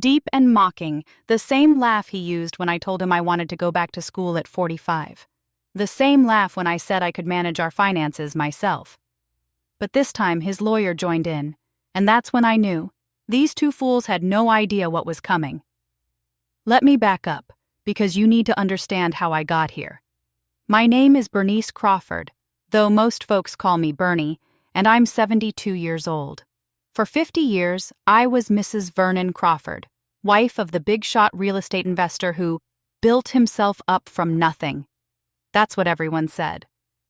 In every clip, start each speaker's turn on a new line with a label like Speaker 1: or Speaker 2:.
Speaker 1: Deep and mocking, the same laugh he used when I told him I wanted to go back to school at 45. The same laugh when I said I could manage our finances myself. But this time his lawyer joined in, and that's when I knew these two fools had no idea what was coming. Let me back up, because you need to understand how I got here. My name is Bernice Crawford, though most folks call me Bernie, and I'm 72 years old. For 50 years, I was Mrs. Vernon Crawford, wife of the big-shot real estate investor who built himself up from nothing. That's what everyone said.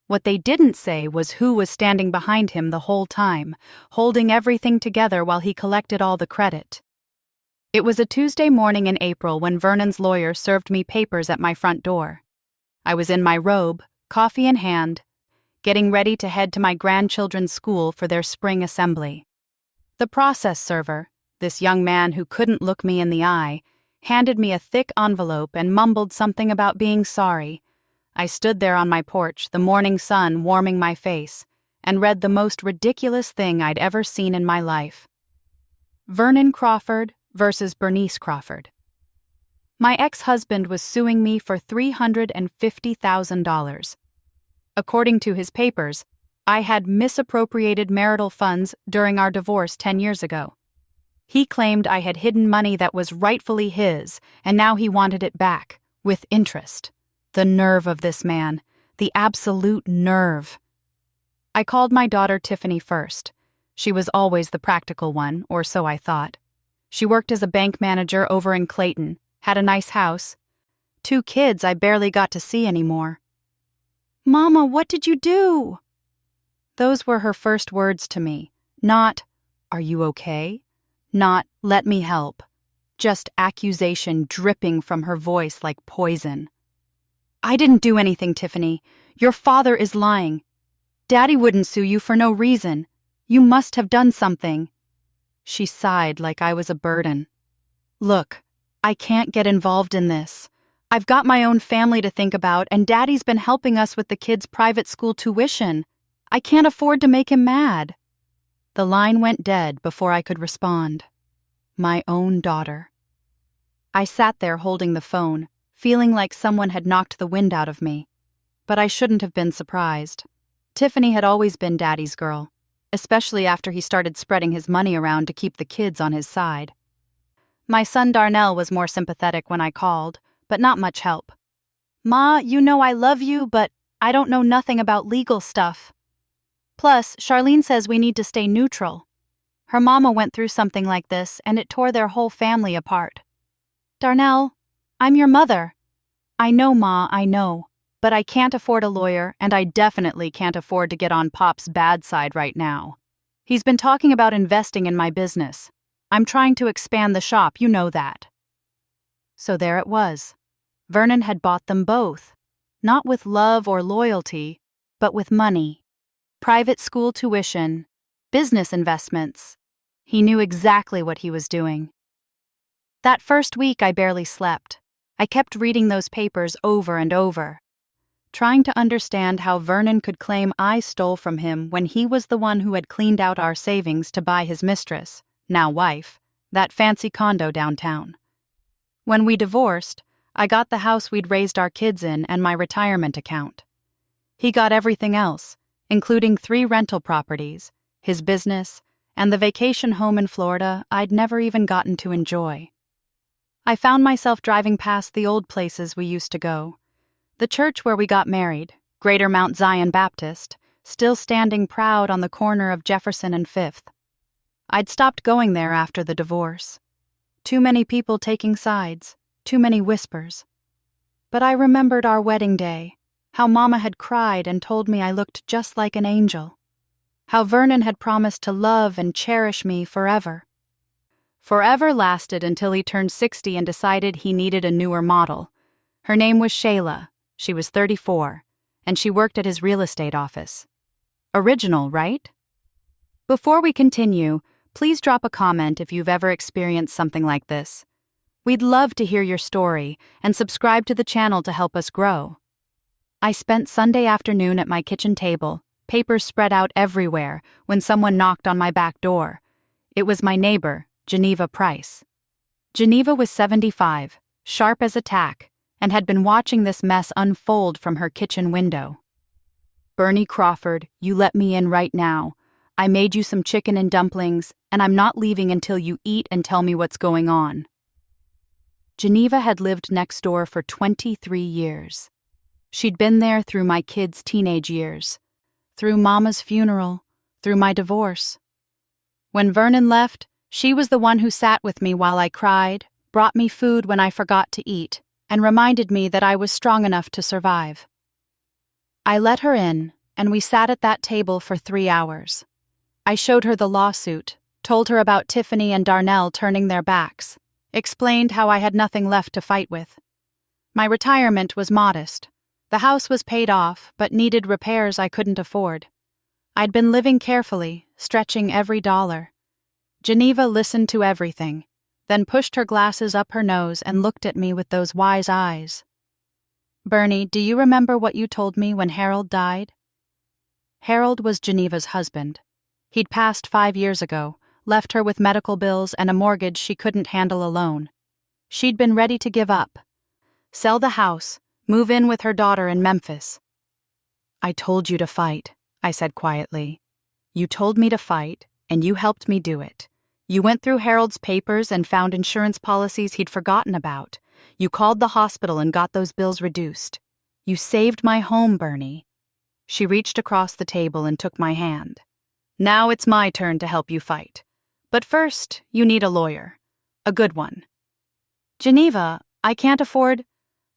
Speaker 1: What they didn't say was who was standing behind him the whole time, holding everything together while he collected all the credit. It was a Tuesday morning in April when Vernon's lawyer served me papers at my front door. I was in my robe, coffee in hand, getting ready to head to my grandchildren's school for their spring assembly. The process server, this young man who couldn't look me in the eye, handed me a thick envelope and mumbled something about being sorry. I stood there on my porch, the morning sun warming my face, and read the most ridiculous thing I'd ever seen in my life. Vernon Crawford versus Bernice Crawford. My ex-husband was suing me for $350,000. According to his papers, I had misappropriated marital funds during our divorce 10 years ago. He claimed I had hidden money that was rightfully his, and now he wanted it back, with interest. The nerve of this man, the absolute nerve. I called my daughter Tiffany first. She was always the practical one, or so I thought. She worked as a bank manager over in Clayton, had a nice house. 2 kids I barely got to see anymore. "Mama, what did you do?" Those were her first words to me. Not, "Are you okay?" Not, "Let me help." Just accusation dripping from her voice like poison. "I didn't do anything, Tiffany. Your father is lying. Daddy wouldn't sue you for no reason. You must have done something." She sighed like I was a burden. "Look, I can't get involved in this. I've got my own family to think about, and Daddy's been helping us with the kids' private school tuition. I can't afford to make him mad." The line went dead before I could respond. My own daughter. I sat there holding the phone, feeling like someone had knocked the wind out of me. But I shouldn't have been surprised. Tiffany had always been Daddy's girl, especially after he started spreading his money around to keep the kids on his side. My son Darnell was more sympathetic when I called, but not much help. "Ma, you know I love you, but I don't know nothing about legal stuff. Plus, Charlene says we need to stay neutral. Her mama went through something like this, and it tore their whole family apart. Darnell, I'm your mother." "I know, Ma, I know. But I can't afford a lawyer, and I definitely can't afford to get on Pop's bad side right now. He's been talking about investing in my business. I'm trying to expand the shop, you know that." So there it was. Vernon had bought them both. Not with love or loyalty, but with money. Private school tuition, business investments. He knew exactly what he was doing. That first week I barely slept. I kept reading those papers over and over, trying to understand how Vernon could claim I stole from him when he was the one who had cleaned out our savings to buy his mistress, now wife, that fancy condo downtown. When we divorced, I got the house we'd raised our kids in and my retirement account. He got everything else, including 3 rental properties, his business, and the vacation home in Florida I'd never even gotten to enjoy. I found myself driving past the old places we used to go. The church where we got married, Greater Mount Zion Baptist, still standing proud on the corner of Jefferson and 5th. I'd stopped going there after the divorce. Too many people taking sides, too many whispers. But I remembered our wedding day, how Mama had cried and told me I looked just like an angel. How Vernon had promised to love and cherish me forever. Forever lasted until he turned 60 and decided he needed a newer model. Her name was Shayla. She was 34, and she worked at his real estate office. Original, right? Before we continue, please drop a comment if you've ever experienced something like this. We'd love to hear your story, and subscribe to the channel to help us grow. I spent Sunday afternoon at my kitchen table, papers spread out everywhere, when someone knocked on my back door. It was my neighbor, Geneva Price. Geneva was 75, sharp as a tack, and had been watching this mess unfold from her kitchen window. "Bernie Crawford, you let me in right now. I made you some chicken and dumplings, and I'm not leaving until you eat and tell me what's going on." Geneva had lived next door for 23 years. She'd been there through my kids' teenage years, through Mama's funeral, through my divorce. When Vernon left, she was the one who sat with me while I cried, brought me food when I forgot to eat, and reminded me that I was strong enough to survive. I let her in, and we sat at that table for 3 hours. I showed her the lawsuit, told her about Tiffany and Darnell turning their backs, explained how I had nothing left to fight with. My retirement was modest. The house was paid off, but needed repairs I couldn't afford. I'd been living carefully, stretching every dollar. Geneva listened to everything, then pushed her glasses up her nose and looked at me with those wise eyes. "Bernie, do you remember what you told me when Harold died?" Harold was Geneva's husband. He'd passed 5 years ago, left her with medical bills and a mortgage she couldn't handle alone. She'd been ready to give up. Sell the house, move in with her daughter in Memphis. "I told you to fight," I said quietly. "You told me to fight, and you helped me do it. You went through Harold's papers and found insurance policies he'd forgotten about. You called the hospital and got those bills reduced. You saved my home, Bernie." She reached across the table and took my hand. "Now it's my turn to help you fight. But first, you need a lawyer. A good one." "Geneva, I can't afford—"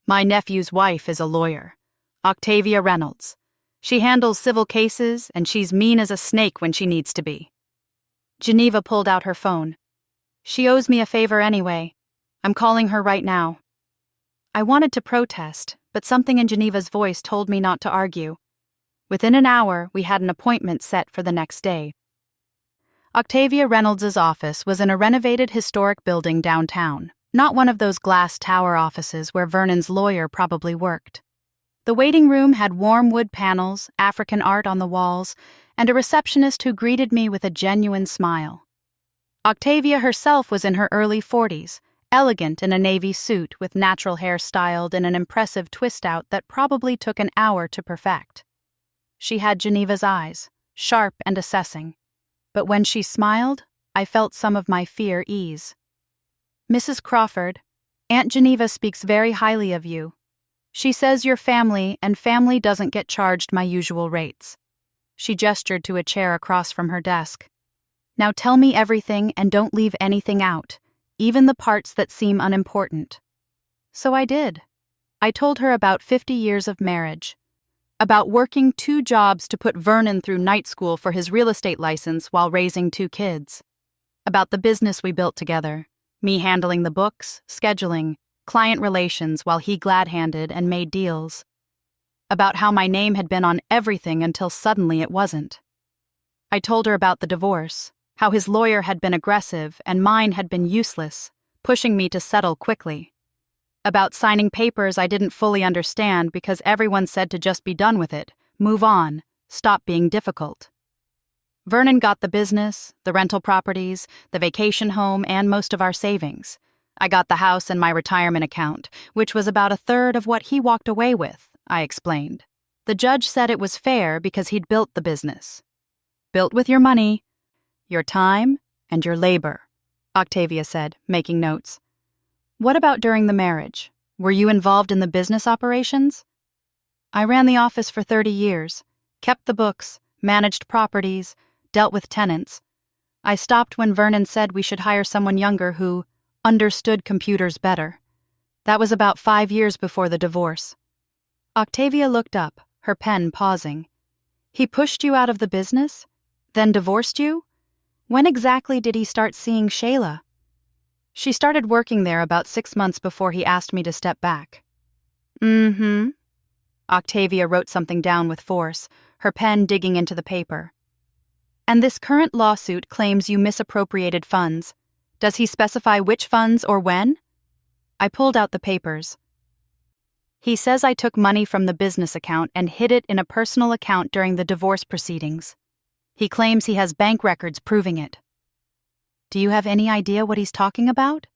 Speaker 1: "My nephew's wife is a lawyer. Octavia Reynolds. She handles civil cases, and she's mean as a snake when she needs to be." Geneva pulled out her phone. "She owes me a favor anyway. I'm calling her right now." I wanted to protest, but something in Geneva's voice told me not to argue. Within an hour, we had an appointment set for the next day. Octavia Reynolds's office was in a renovated historic building downtown, not one of those glass tower offices where Vernon's lawyer probably worked. The waiting room had warm wood panels, African art on the walls, and a receptionist who greeted me with a genuine smile. Octavia herself was in her early 40s, elegant in a navy suit with natural hair styled in an impressive twist-out that probably took an hour to perfect. She had Geneva's eyes, sharp and assessing, but when she smiled, I felt some of my fear ease. "Mrs. Crawford, Aunt Geneva speaks very highly of you. She says you're family, and family doesn't get charged my usual rates." She gestured to a chair across from her desk. "Now tell me everything and don't leave anything out, even the parts that seem unimportant." So I did. I told her about 50 years of marriage, about working 2 jobs to put Vernon through night school for his real estate license while raising 2 kids, about the business we built together, me handling the books, scheduling, client relations while he glad-handed and made deals, about how my name had been on everything until suddenly it wasn't. I told her about the divorce, how his lawyer had been aggressive and mine had been useless, pushing me to settle quickly. About signing papers I didn't fully understand because everyone said to just be done with it, move on, stop being difficult. Vernon got the business, the rental properties, the vacation home, and most of our savings. I got the house and my retirement account, which was about 1/3 of what he walked away with, I explained. The judge said it was fair because he'd built the business. "Built with your money, your time, and your labor," Octavia said, making notes. "What about during the marriage? Were you involved in the business operations?" "I ran the office for 30 years, kept the books, managed properties, dealt with tenants. I stopped when Vernon said we should hire someone younger who understood computers better. That was about 5 years before the divorce." Octavia looked up, her pen pausing. "He pushed you out of the business? Then divorced you? When exactly did he start seeing Shayla?" "She started working there about 6 months before he asked me to step back." "Mm-hmm." Octavia wrote something down with force, her pen digging into the paper. "And this current lawsuit claims you misappropriated funds. Does he specify which funds or when?" I pulled out the papers. "He says I took money from the business account and hid it in a personal account during the divorce proceedings. He claims he has bank records proving it." "Do you have any idea what he's talking about?"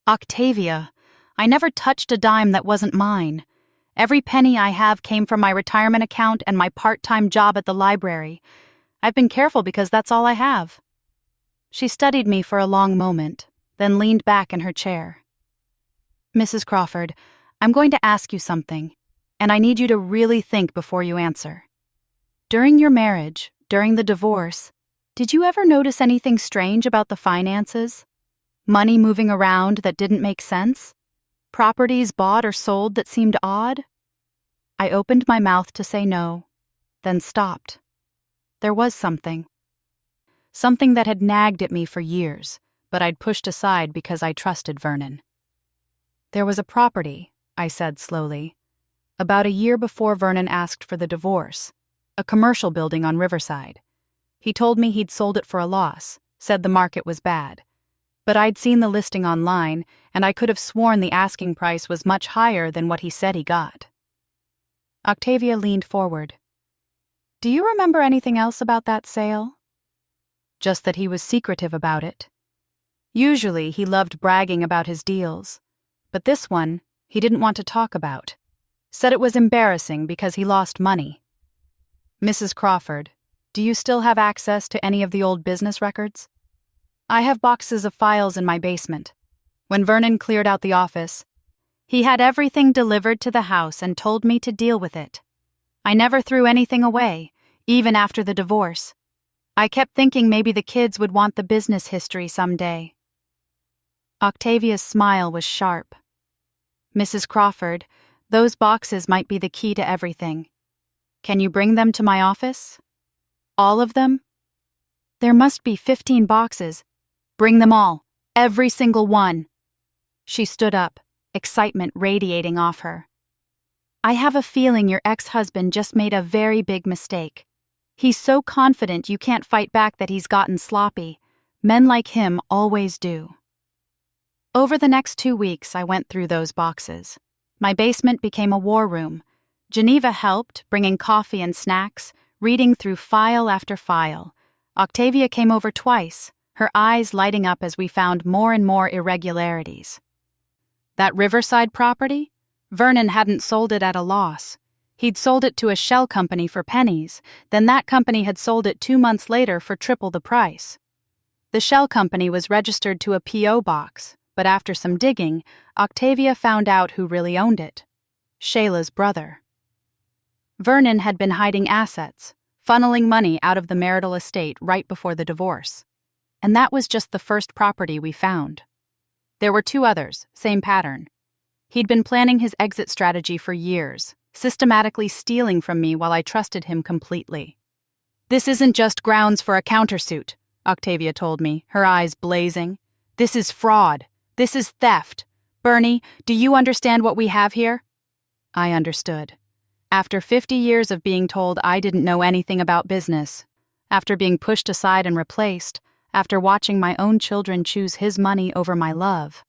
Speaker 1: Octavia, I never touched a dime that wasn't mine. Every penny I have came from my retirement account and my part-time job at the library. I've been careful because that's all I have." She studied me for a long moment, then leaned back in her chair. "Mrs. Crawford, I'm going to ask you something, and I need you to really think before you answer. During your marriage, during the divorce, did you ever notice anything strange about the finances? Money moving around that didn't make sense? Properties bought or sold that seemed odd?" I opened my mouth to say no, then stopped. There was something. Something that had nagged at me for years, but I'd pushed aside because I trusted Vernon. "There was a property," I said slowly, "about a year before Vernon asked for the divorce, a commercial building on Riverside. He told me he'd sold it for a loss, said the market was bad. But I'd seen the listing online, and I could have sworn the asking price was much higher than what he said he got." Octavia leaned forward. "Do you remember anything else about that sale?" "Just that he was secretive about it. Usually he loved bragging about his deals, but this one he didn't want to talk about. Said it was embarrassing because he lost money." "Mrs. Crawford, do you still have access to any of the old business records?" "I have boxes of files in my basement. When Vernon cleared out the office, he had everything delivered to the house and told me to deal with it. I never threw anything away, even after the divorce. I kept thinking maybe the kids would want the business history someday." Octavia's smile was sharp. "Mrs. Crawford, those boxes might be the key to everything. Can you bring them to my office? All of them? There must be 15 boxes. Bring them all, every single one." She stood up, excitement radiating off her. "I have a feeling your ex-husband just made a very big mistake. He's so confident you can't fight back that he's gotten sloppy. Men like him always do." Over the next 2 weeks, I went through those boxes. My basement became a war room. Geneva helped, bringing coffee and snacks, reading through file after file. Octavia came over twice, her eyes lighting up as we found more and more irregularities. That Riverside property? Vernon hadn't sold it at a loss. He'd sold it to a shell company for pennies, then that company had sold it 2 months later for triple the price. The shell company was registered to a P.O. box, but after some digging, Octavia found out who really owned it: Shayla's brother. Vernon had been hiding assets, funneling money out of the marital estate right before the divorce. And that was just the first property we found. There were 2 others, same pattern. He'd been planning his exit strategy for years, systematically stealing from me while I trusted him completely. "This isn't just grounds for a countersuit," Octavia told me, her eyes blazing. "This is fraud. This is theft. Bernie, do you understand what we have here?" I understood. After 50 years of being told I didn't know anything about business, after being pushed aside and replaced, after watching my own children choose his money over my love,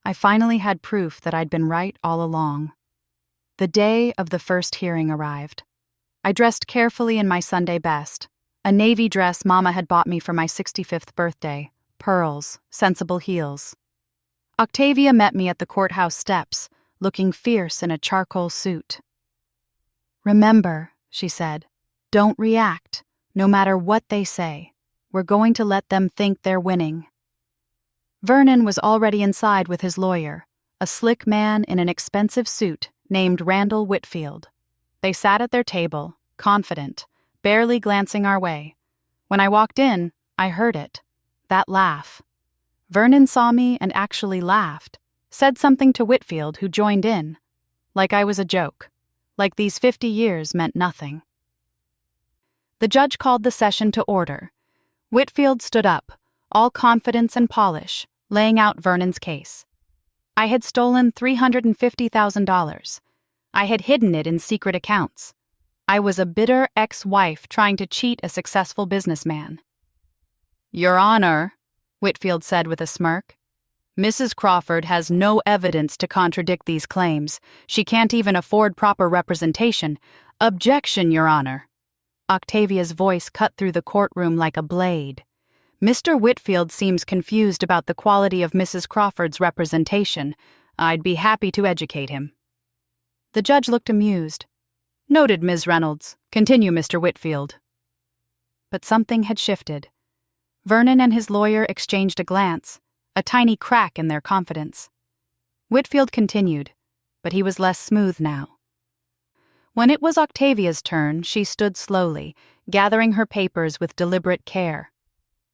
Speaker 1: I finally had proof that I'd been right all along. The day of the first hearing arrived. I dressed carefully in my Sunday best, a navy dress Mama had bought me for my 65th birthday, pearls, sensible heels. Octavia met me at the courthouse steps, looking fierce in a charcoal suit. "Remember," she said, "don't react, no matter what they say. We're going to let them think they're winning." Vernon was already inside with his lawyer, a slick man in an expensive suit named Randall Whitfield. They sat at their table, confident, barely glancing our way. When I walked in, I heard it, that laugh. Vernon saw me and actually laughed, said something to Whitfield, who joined in, like I was a joke, like these 50 years meant nothing. The judge called the session to order. Whitfield stood up, all confidence and polish, laying out Vernon's case. I had stolen $350,000. I had hidden it in secret accounts. I was a bitter ex-wife trying to cheat a successful businessman. "Your Honor," Whitfield said with a smirk, "Mrs. Crawford has no evidence to contradict these claims. She can't even afford proper representation. Objection, Your Honor." Octavia's voice cut through the courtroom like a blade. Mr. Whitfield seems confused about the quality of Mrs. Crawford's representation. I'd be happy to educate him." The judge looked amused. "Noted, Ms. Reynolds. Continue, Mr. Whitfield." But something had shifted. Vernon and his lawyer exchanged a glance, a tiny crack in their confidence. Whitfield continued, but he was less smooth now. When it was Octavia's turn, she stood slowly, gathering her papers with deliberate care.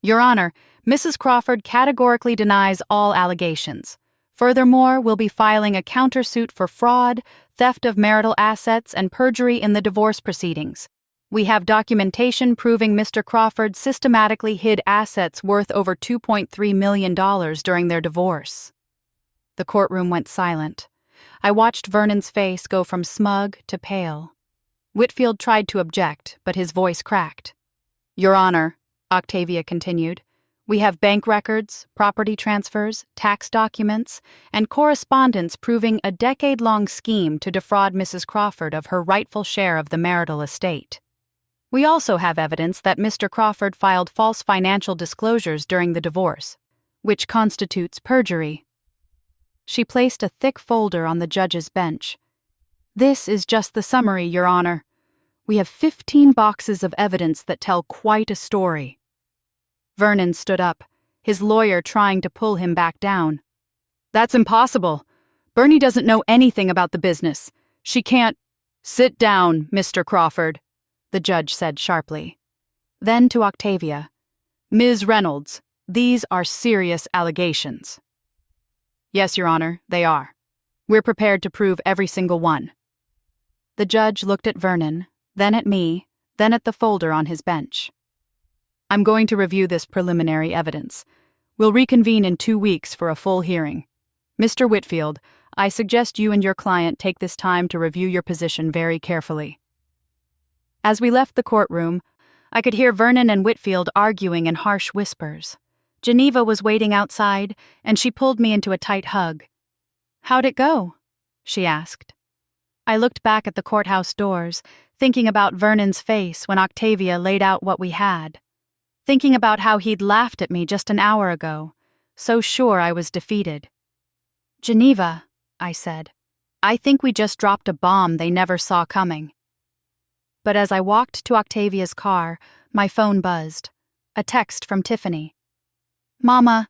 Speaker 1: "Your Honor, Mrs. Crawford categorically denies all allegations. Furthermore, we'll be filing a countersuit for fraud, theft of marital assets, and perjury in the divorce proceedings. We have documentation proving Mr. Crawford systematically hid assets worth over $2.3 million during their divorce." The courtroom went silent. I watched Vernon's face go from smug to pale. Whitfield tried to object, but his voice cracked. "Your Honor," Octavia continued, "we have bank records, property transfers, tax documents, and correspondence proving a decade-long scheme to defraud Mrs. Crawford of her rightful share of the marital estate. We also have evidence that Mr. Crawford filed false financial disclosures during the divorce, which constitutes perjury." She placed a thick folder on the judge's bench. "This is just the summary, Your Honor. We have 15 boxes of evidence that tell quite a story." Vernon stood up, his lawyer trying to pull him back down. "That's impossible. Bernie doesn't know anything about the business. She can't—" "Sit down, Mr. Crawford," the judge said sharply. Then to Octavia, "Ms. Reynolds, these are serious allegations." "Yes, Your Honor, they are. We're prepared to prove every single one." The judge looked at Vernon, then at me, then at the folder on his bench. "I'm going to review this preliminary evidence. We'll reconvene in 2 weeks for a full hearing. Mr. Whitfield, I suggest you and your client take this time to review your position very carefully." As we left the courtroom, I could hear Vernon and Whitfield arguing in harsh whispers. Geneva was waiting outside, and she pulled me into a tight hug. "How'd it go?" she asked. I looked back at the courthouse doors, thinking about Vernon's face when Octavia laid out what we had. Thinking about how he'd laughed at me just an hour ago, so sure I was defeated. "Geneva," I said, "I think we just dropped a bomb they never saw coming." But as I walked to Octavia's car, my phone buzzed. A text from Tiffany. "Mama,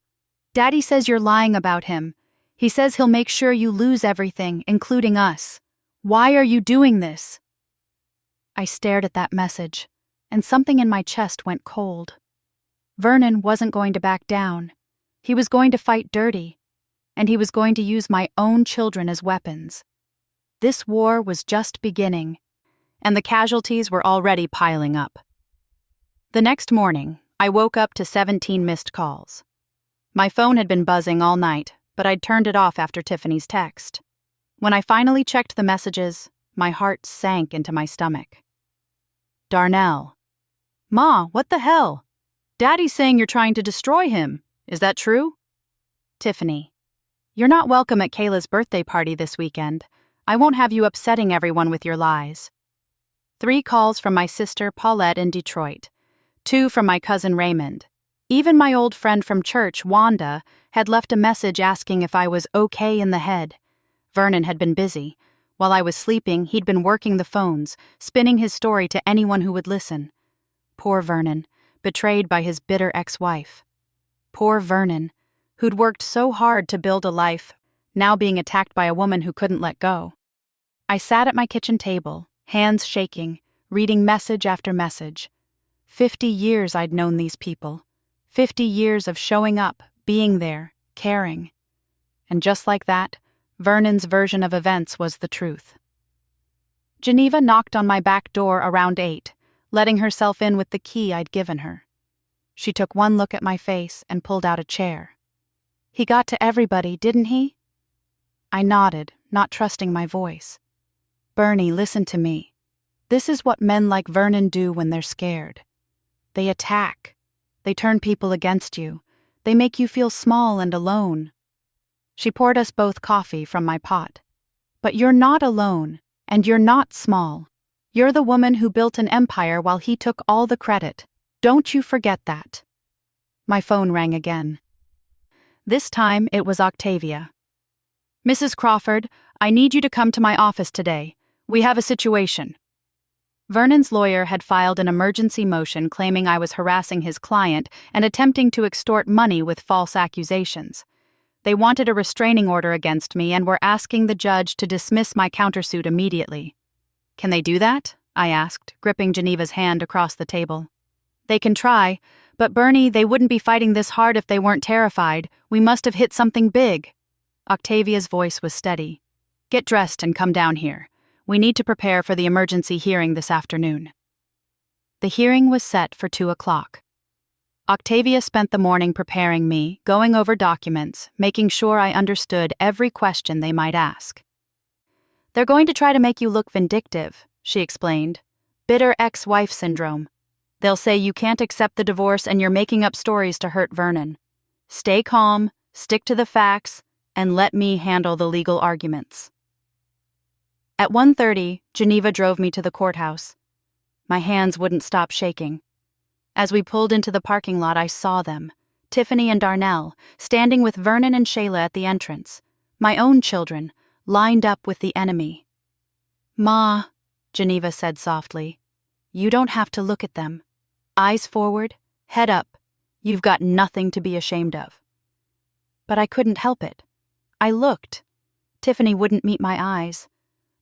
Speaker 1: Daddy says you're lying about him. He says he'll make sure you lose everything, including us. Why are you doing this?" I stared at that message, and something in my chest went cold. Vernon wasn't going to back down. He was going to fight dirty, and he was going to use my own children as weapons. This war was just beginning, and the casualties were already piling up. The next morning, I woke up to 17 missed calls. My phone had been buzzing all night, but I'd turned it off after Tiffany's text. When I finally checked the messages, my heart sank into my stomach. Darnell. "Ma, what the hell? Daddy's saying you're trying to destroy him. Is that true?" Tiffany. "You're not welcome at Kayla's birthday party this weekend. I won't have you upsetting everyone with your lies." 3 calls from my sister Paulette in Detroit. 2 from my cousin Raymond. Even my old friend from church, Wanda, had left a message asking if I was okay in the head. Vernon had been busy. While I was sleeping, he'd been working the phones, spinning his story to anyone who would listen. Poor Vernon, betrayed by his bitter ex-wife. Poor Vernon, who'd worked so hard to build a life, now being attacked by a woman who couldn't let go. I sat at my kitchen table, hands shaking, reading message after message. 50 years I'd known these people. 50 years of showing up, being there, caring. And just like that, Vernon's version of events was the truth. Geneva knocked on my back door around 8, letting herself in with the key I'd given her. She took one look at my face and pulled out a chair. "He got to everybody, didn't he?" I nodded, not trusting my voice. "Bernie, listen to me. This is what men like Vernon do when they're scared. They attack. They turn people against you. They make you feel small and alone." She poured us both coffee from my pot. "But you're not alone, and you're not small. You're the woman who built an empire while he took all the credit. Don't you forget that." My phone rang again. This time it was Octavia. "Mrs. Crawford, I need you to come to my office today. We have a situation." Vernon's lawyer had filed an emergency motion claiming I was harassing his client and attempting to extort money with false accusations. They wanted a restraining order against me and were asking the judge to dismiss my countersuit immediately. "Can they do that?" I asked, gripping Geneva's hand across the table. "They can try, but Bernie, they wouldn't be fighting this hard if they weren't terrified. We must have hit something big." Octavia's voice was steady. "Get dressed and come down here. We need to prepare for the emergency hearing this afternoon." The hearing was set for 2 o'clock. Octavia spent the morning preparing me, going over documents, making sure I understood every question they might ask. "They're going to try to make you look vindictive," she explained. "Bitter ex-wife syndrome. They'll say you can't accept the divorce and you're making up stories to hurt Vernon. Stay calm, stick to the facts, and let me handle the legal arguments." At 1:30, Geneva drove me to the courthouse. My hands wouldn't stop shaking. As we pulled into the parking lot, I saw them, Tiffany and Darnell, standing with Vernon and Shayla at the entrance, my own children, lined up with the enemy. "Ma," Geneva said softly, "you don't have to look at them. Eyes forward, head up. You've got nothing to be ashamed of." But I couldn't help it. I looked. Tiffany wouldn't meet my eyes.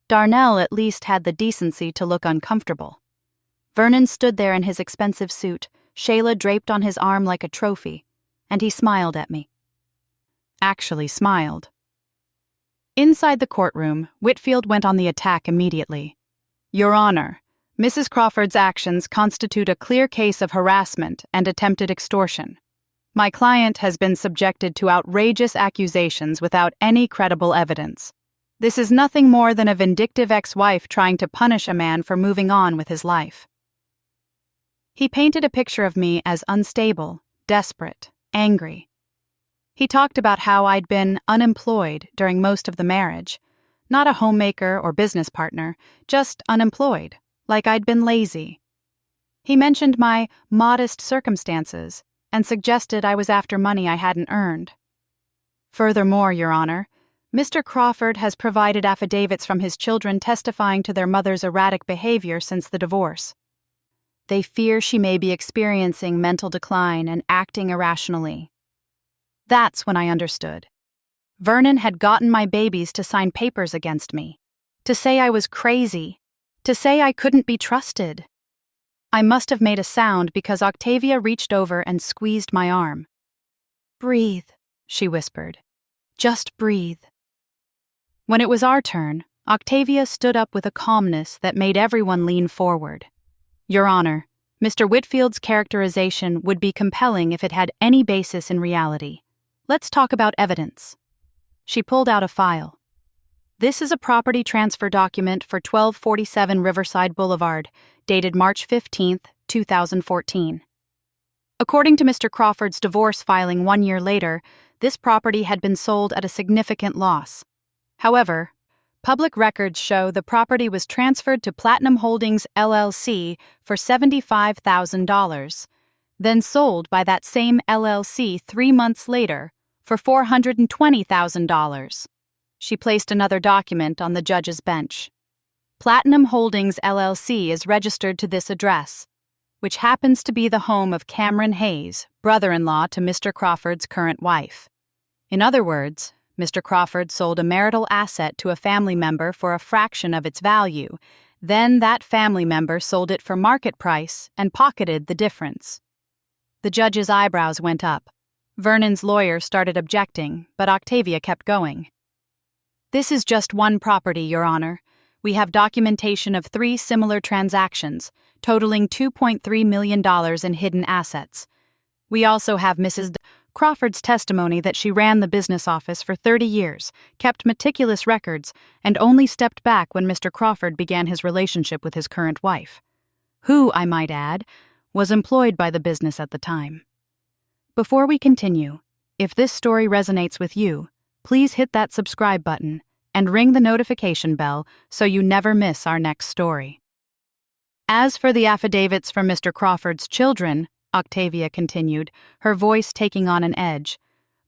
Speaker 1: Darnell at least had the decency to look uncomfortable. Vernon stood there in his expensive suit, Shayla draped on his arm like a trophy, and he smiled at me. Actually smiled. Inside the courtroom, Whitfield went on the attack immediately. "Your Honor, Mrs. Crawford's actions constitute a clear case of harassment and attempted extortion. My client has been subjected to outrageous accusations without any credible evidence. This is nothing more than a vindictive ex-wife trying to punish a man for moving on with his life." He painted a picture of me as unstable, desperate, angry. He talked about how I'd been unemployed during most of the marriage, not a homemaker or business partner, just unemployed, like I'd been lazy. He mentioned my modest circumstances and suggested I was after money I hadn't earned. Furthermore, Your Honor, Mr. Crawford has provided affidavits from his children testifying to their mother's erratic behavior since the divorce. They fear she may be experiencing mental decline and acting irrationally. That's when I understood. Vernon had gotten my babies to sign papers against me, to say I was crazy, to say I couldn't be trusted. I must have made a sound because Octavia reached over and squeezed my arm. "Breathe," she whispered. "Just breathe." When it was our turn, Octavia stood up with a calmness that made everyone lean forward. "Your Honor, Mr. Whitfield's characterization would be compelling if it had any basis in reality. Let's talk about evidence." She pulled out a file. "This is a property transfer document for 1247 Riverside Boulevard, dated March 15, 2014. According to Mr. Crawford's divorce filing 1 year later, this property had been sold at a significant loss. However, public records show the property was transferred to Platinum Holdings, LLC for $75,000, then sold by that same LLC 3 months later for $420,000. She placed another document on the judge's bench. Platinum Holdings, LLC is registered to this address, which happens to be the home of Cameron Hayes, brother-in-law to Mr. Crawford's current wife. In other words, Mr. Crawford sold a marital asset to a family member for a fraction of its value. Then that family member sold it for market price and pocketed the difference. The judge's eyebrows went up. Vernon's lawyer started objecting, but Octavia kept going. "This is just one property, Your Honor. We have documentation of 3 similar transactions, totaling $2.3 million in hidden assets. We also have Mrs. Crawford's testimony that she ran the business office for 30 years, kept meticulous records, and only stepped back when Mr. Crawford began his relationship with his current wife, who, I might add, was employed by the business at the time. Before we continue, if this story resonates with you, please hit that subscribe button and ring the notification bell so you never miss our next story." As for the affidavits from Mr. Crawford's children, Octavia continued, her voice taking on an edge.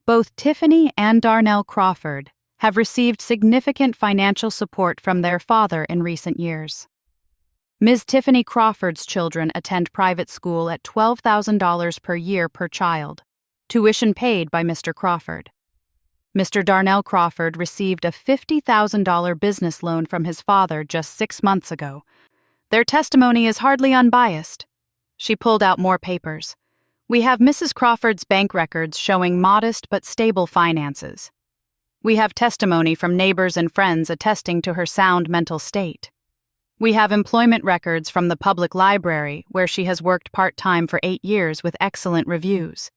Speaker 1: Both Tiffany and Darnell Crawford have received significant financial support from their father in recent years. Ms. Tiffany Crawford's children attend private school at $12,000 per year per child, tuition paid by Mr. Crawford. Mr. Darnell Crawford received a $50,000 business loan from his father just 6 months ago. Their testimony is hardly unbiased. She pulled out more papers. We have Mrs. Crawford's bank records showing modest but stable finances. We have testimony from neighbors and friends attesting to her sound mental state. We have employment records from the public library, where she has worked part-time for 8 years with excellent reviews.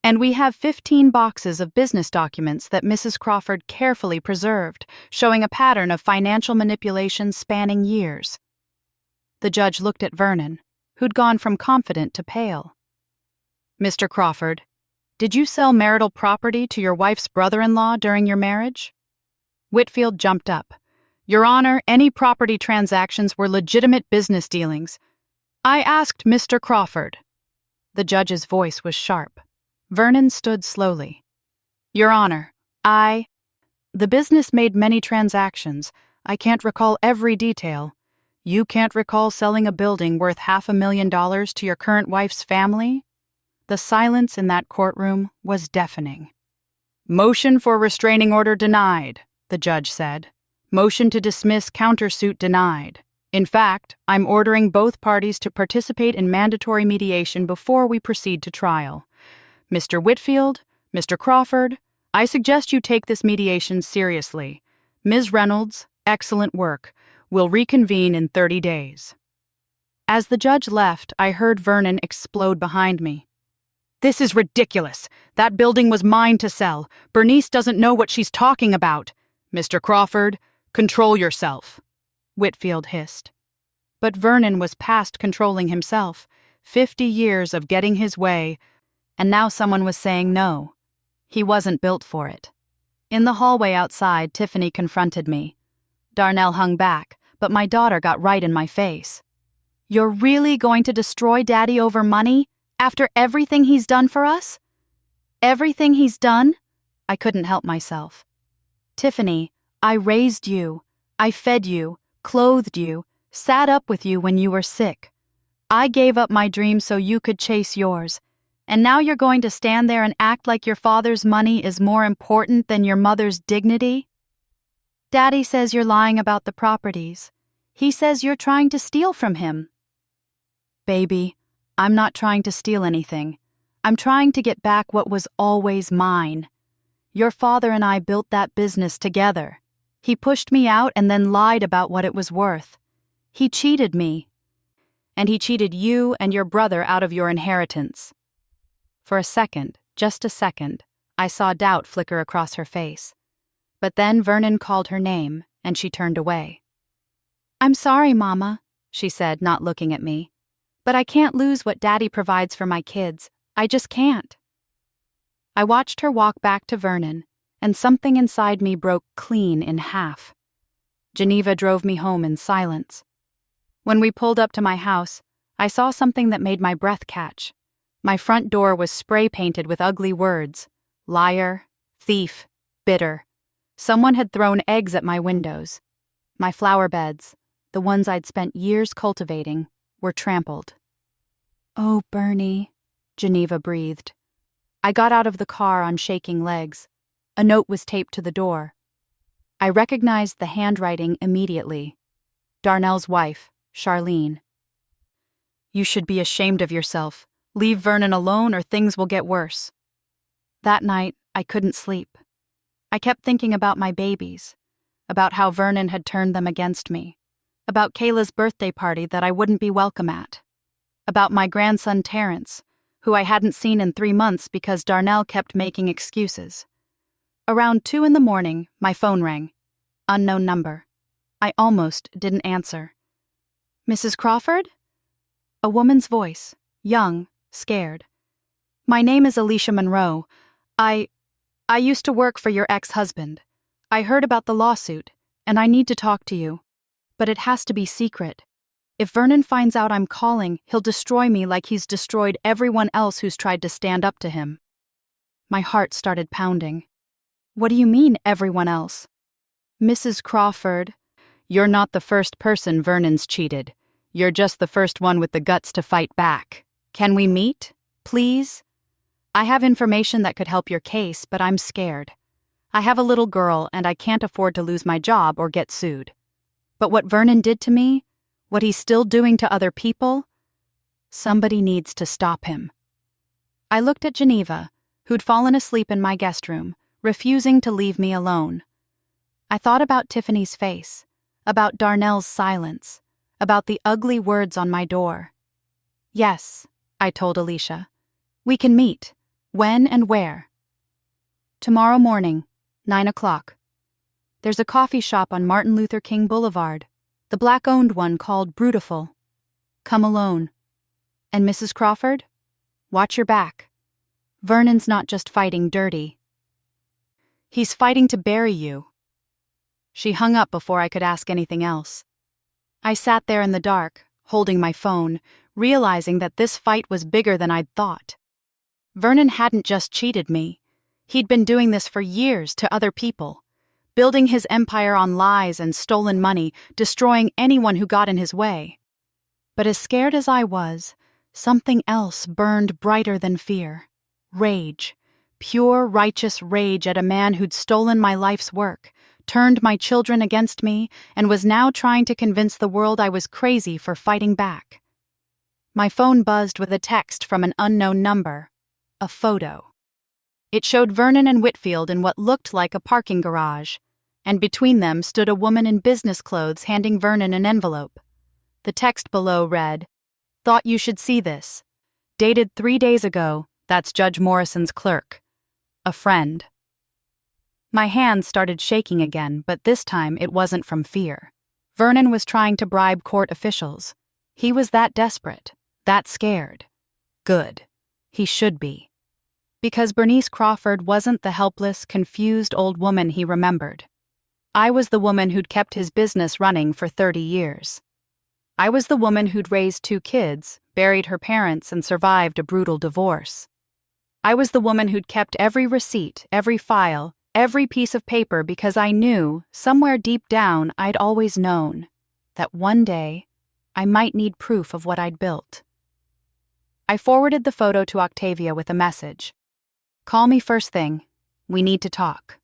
Speaker 1: And we have 15 boxes of business documents that Mrs. Crawford carefully preserved, showing a pattern of financial manipulation spanning years. The judge looked at Vernon, who'd gone from confident to pale. Mr. Crawford, did you sell marital property to your wife's brother-in-law during your marriage? Whitfield jumped up. Your Honor, any property transactions were legitimate business dealings. I asked Mr. Crawford. The judge's voice was sharp. Vernon stood slowly. Your Honor, The business made many transactions. I can't recall every detail. You can't recall selling a building worth $500,000 to your current wife's family? The silence in that courtroom was deafening. Motion for restraining order denied, the judge said. Motion to dismiss countersuit denied. In fact, I'm ordering both parties to participate in mandatory mediation before we proceed to trial. Mr. Whitfield, Mr. Crawford, I suggest you take this mediation seriously. Ms. Reynolds, excellent work. We'll reconvene in 30 days. As the judge left, I heard Vernon explode behind me. This is ridiculous. That building was mine to sell. Bernice doesn't know what she's talking about. Mr. Crawford, control yourself, Whitfield hissed. But Vernon was past controlling himself. 50 years of getting his way, and now someone was saying no. He wasn't built for it. In the hallway outside, Tiffany confronted me. Darnell hung back, but my daughter got right in my face. You're really going to destroy Daddy over money? After everything he's done for us? Everything he's done? I couldn't help myself. Tiffany, I raised you. I fed you, clothed you, sat up with you when you were sick. I gave up my dream so you could chase yours. And now you're going to stand there and act like your father's money is more important than your mother's dignity? Daddy says you're lying about the properties. He says you're trying to steal from him. Baby, I'm not trying to steal anything. I'm trying to get back what was always mine. Your father and I built that business together. He pushed me out and then lied about what it was worth. He cheated me. And he cheated you and your brother out of your inheritance. For a second, just a second, I saw doubt flicker across her face. But then Vernon called her name, and she turned away. I'm sorry, Mama, she said, not looking at me. But I can't lose what Daddy provides for my kids. I just can't. I watched her walk back to Vernon, and something inside me broke clean in half. Geneva drove me home in silence. When we pulled up to my house, I saw something that made my breath catch. My front door was spray-painted with ugly words. Liar, thief, bitter. Someone had thrown eggs at my windows. My flower beds, the ones I'd spent years cultivating, were trampled. Oh, Bernie, Geneva breathed. I got out of the car on shaking legs. A note was taped to the door. I recognized the handwriting immediately. Darnell's wife, Charlene. You should be ashamed of yourself. Leave Vernon alone or things will get worse. That night, I couldn't sleep. I kept thinking about my babies, about how Vernon had turned them against me, about Kayla's birthday party that I wouldn't be welcome at, about my grandson Terrence, who I hadn't seen in 3 months because Darnell kept making excuses. Around 2 a.m, my phone rang. Unknown number. I almost didn't answer. Mrs. Crawford? A woman's voice, young, scared. My name is Alicia Monroe. I used to work for your ex-husband. I heard about the lawsuit, and I need to talk to you. But it has to be secret. If Vernon finds out I'm calling, he'll destroy me like he's destroyed everyone else who's tried to stand up to him. My heart started pounding. What do you mean, everyone else? Mrs. Crawford, you're not the first person Vernon's cheated. You're just the first one with the guts to fight back. Can we meet? Please? I have information that could help your case, but I'm scared. I have a little girl, and I can't afford to lose my job or get sued. But what Vernon did to me, what he's still doing to other people, somebody needs to stop him. I looked at Geneva, who'd fallen asleep in my guest room, refusing to leave me alone. I thought about Tiffany's face, about Darnell's silence, about the ugly words on my door. Yes, I told Alicia. We can meet. When and where? Tomorrow morning, 9 o'clock. There's a coffee shop on Martin Luther King Boulevard, the black-owned one called Brutiful. Come alone. And Mrs. Crawford? Watch your back. Vernon's not just fighting dirty. He's fighting to bury you. She hung up before I could ask anything else. I sat there in the dark, holding my phone, realizing that this fight was bigger than I'd thought. Vernon hadn't just cheated me. He'd been doing this for years to other people, building his empire on lies and stolen money, destroying anyone who got in his way. But as scared as I was, something else burned brighter than fear. Rage. Pure, righteous rage at a man who'd stolen my life's work, turned my children against me, and was now trying to convince the world I was crazy for fighting back. My phone buzzed with a text from an unknown number. A photo. It showed Vernon and Whitfield in what looked like a parking garage, and between them stood a woman in business clothes handing Vernon an envelope. The text below read, "Thought you should see this. Dated 3 days ago, that's Judge Morrison's clerk. A friend." My hands started shaking again, but this time it wasn't from fear. Vernon was trying to bribe court officials. He was that desperate, that scared. Good. He should be. Because Bernice Crawford wasn't the helpless, confused old woman he remembered. I was the woman who'd kept his business running for 30 years. I was the woman who'd raised 2 kids, buried her parents, and survived a brutal divorce. I was the woman who'd kept every receipt, every file, every piece of paper because I knew, somewhere deep down, I'd always known, that one day I might need proof of what I'd built. I forwarded the photo to Octavia with a message. "Call me first thing. We need to talk."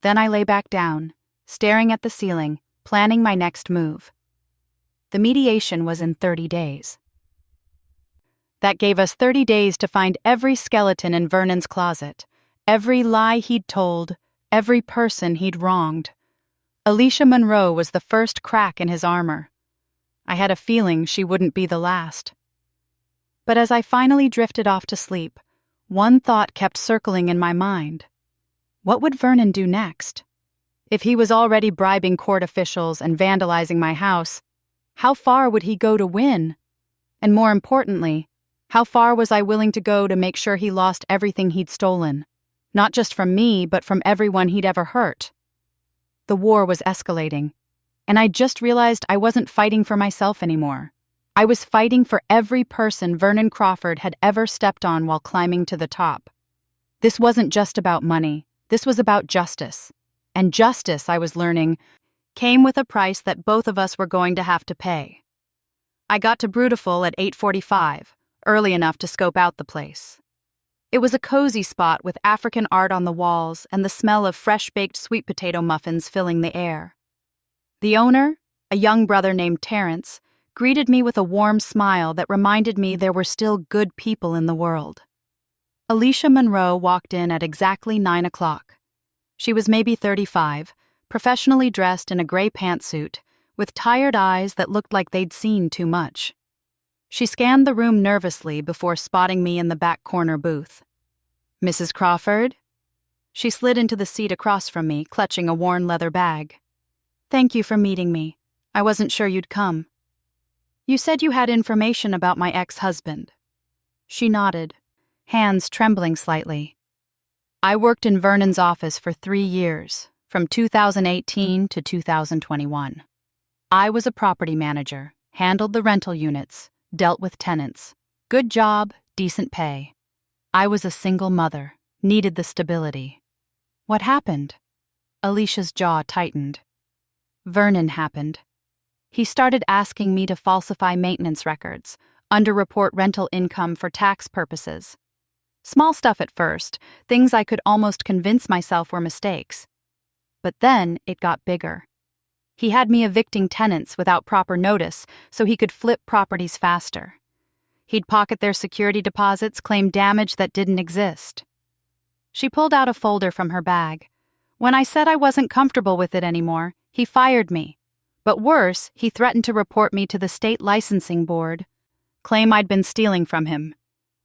Speaker 1: Then I lay back down, staring at the ceiling, planning my next move. The mediation was in 30 days. That gave us 30 days to find every skeleton in Vernon's closet, every lie he'd told, every person he'd wronged. Alicia Monroe was the first crack in his armor. I had a feeling she wouldn't be the last. But as I finally drifted off to sleep, one thought kept circling in my mind. What would Vernon do next? If he was already bribing court officials and vandalizing my house, how far would he go to win? And more importantly, how far was I willing to go to make sure he lost everything he'd stolen? Not just from me, but from everyone he'd ever hurt. The war was escalating, and I just realized I wasn't fighting for myself anymore. I was fighting for every person Vernon Crawford had ever stepped on while climbing to the top. This wasn't just about money. This was about justice. And justice, I was learning, came with a price that both of us were going to have to pay. I got to Brutiful at 8:45, early enough to scope out the place. It was a cozy spot with African art on the walls and the smell of fresh-baked sweet potato muffins filling the air. The owner, a young brother named Terrence, greeted me with a warm smile that reminded me there were still good people in the world. Alicia Monroe walked in at exactly 9 o'clock. She was maybe 35, professionally dressed in a gray pantsuit, with tired eyes that looked like they'd seen too much. She scanned the room nervously before spotting me in the back corner booth. "Mrs. Crawford?" She slid into the seat across from me, clutching a worn leather bag. "Thank you for meeting me. I wasn't sure you'd come." "You said you had information about my ex-husband." She nodded, hands trembling slightly. "I worked in Vernon's office for 3 years, from 2018 to 2021. I was a property manager, handled the rental units, dealt with tenants. Good job, decent pay. I was a single mother, needed the stability. What happened? Alicia's jaw tightened. Vernon happened. He started asking me to falsify maintenance records, underreport rental income for tax purposes. Small stuff at first, things I could almost convince myself were mistakes. But then it got bigger. He had me evicting tenants without proper notice so he could flip properties faster. He'd pocket their security deposits, claim damage that didn't exist. She pulled out a folder from her bag. When I said I wasn't comfortable with it anymore, he fired me. But worse, he threatened to report me to the state licensing board. Claim I'd been stealing from him.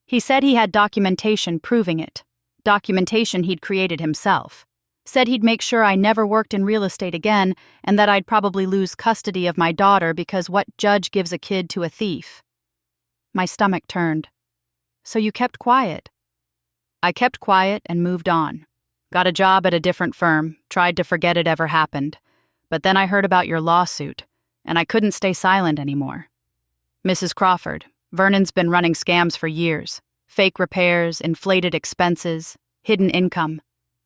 Speaker 1: He said he had documentation proving it. Documentation he'd created himself. Said he'd make sure I never worked in real estate again and that I'd probably lose custody of my daughter because what judge gives a kid to a thief? My stomach turned. So you kept quiet? I kept quiet and moved on. Got a job at a different firm, tried to forget it ever happened. But then I heard about your lawsuit, and I couldn't stay silent anymore. Mrs. Crawford, Vernon's been running scams for years. Fake repairs, inflated expenses, hidden income.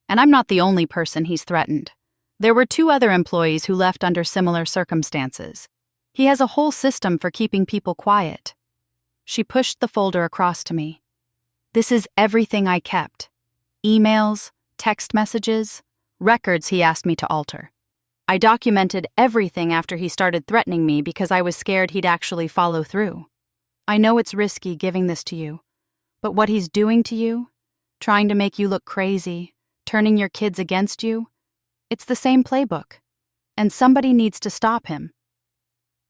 Speaker 1: And I'm not the only person he's threatened. There were 2 other employees who left under similar circumstances. He has a whole system for keeping people quiet. She pushed the folder across to me. This is everything I kept. Emails, text messages, records he asked me to alter. I documented everything after he started threatening me because I was scared he'd actually follow through. I know it's risky giving this to you, but what he's doing to you, trying to make you look crazy, turning your kids against you, it's the same playbook, and somebody needs to stop him.